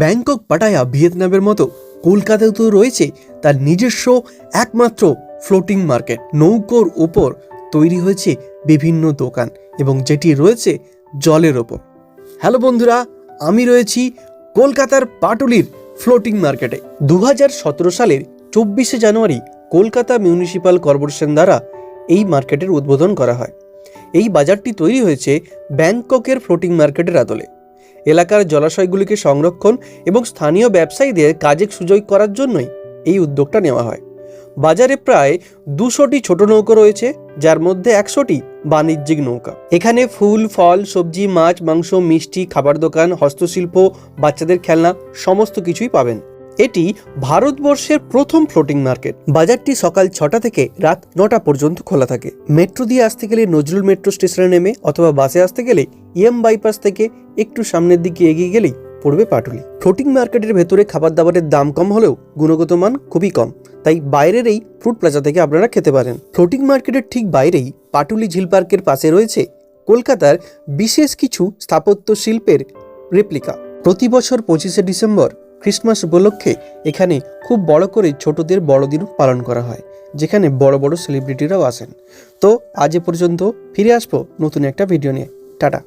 Bangkok Pattaya ভিয়েতনামের মতো কলকাতাতেও রয়েছে তার নিজস্ব একমাত্র ফ্লোটিং মার্কেট। নৌকোর ওপর তৈরি হয়েছে বিভিন্ন দোকান এবং যেটি রয়েছে জলের ওপর। হ্যালো বন্ধুরা, আমি রয়েছি কলকাতার পাটুলির ফ্লোটিং মার্কেটে। 2017 সালের 24শে জানুয়ারি কলকাতা মিউনিসিপ্যাল কর্পোরেশন দ্বারা এই মার্কেটের উদ্বোধন করা হয়। এই বাজারটি তৈরি হয়েছে ব্যাংককের ফ্লোটিং মার্কেটের আদলে। এলাকার জলাশয়গুলিকে সংরক্ষণ এবং স্থানীয় ব্যবসায়ীদের কাজের সুযোগ করার জন্যই এই উদ্যোগটা নেওয়া হয়। বাজারে প্রায় 200টি ছোট নৌকা রয়েছে, যার মধ্যে 100টি বাণিজ্যিক নৌকা। এখানে ফুল, ফল, সবজি, মাছ, মাংস, মিষ্টি, খাবার দোকান, হস্তশিল্প, বাচ্চাদের খেলনা সমস্ত কিছুই পাবেন। এটি ভারতবর্ষের প্রথম ফ্লোটিং মার্কেট। বাজারটি সকাল 6টা থেকে রাত 9টা পর্যন্ত খোলা থাকে। মেট্রো দিয়ে আসতে গেলে নজরুল মেট্রো স্টেশনে নেমে অথবা বাসে আসতে গেলে ইএম বাইপাস থেকে একটু সামনের দিকে এগিয়ে গেলেই পড়বে পাটুলি। ফ্লোটিং মার্কেটের ভেতরে খাবার দাবারের দাম কম হলেও গুণগত মান খুবই কম, তাই বাইরের এই ফ্রুট প্লাজা থেকে আপনারা খেতে পারেন। ফ্লোটিং মার্কেটের ঠিক বাইরেই পাটুলি ঝিল পার্কের পাশে রয়েছে কলকাতার বিশেষ কিছু স্থাপত্য শিল্পের রেপ্লিকা। প্রতি বছর 25শে ডিসেম্বর ক্রিসমাস উপলক্ষে এখানে খুব বড় করে ছোটদের বড়দিন পালন করা হয়, যেখানে বড় বড় সেলিব্রিটিরাও আসেন। তো আজ এ পর্যন্ত, ফিরে আসবো নতুন একটা ভিডিও নিয়ে। টাটা।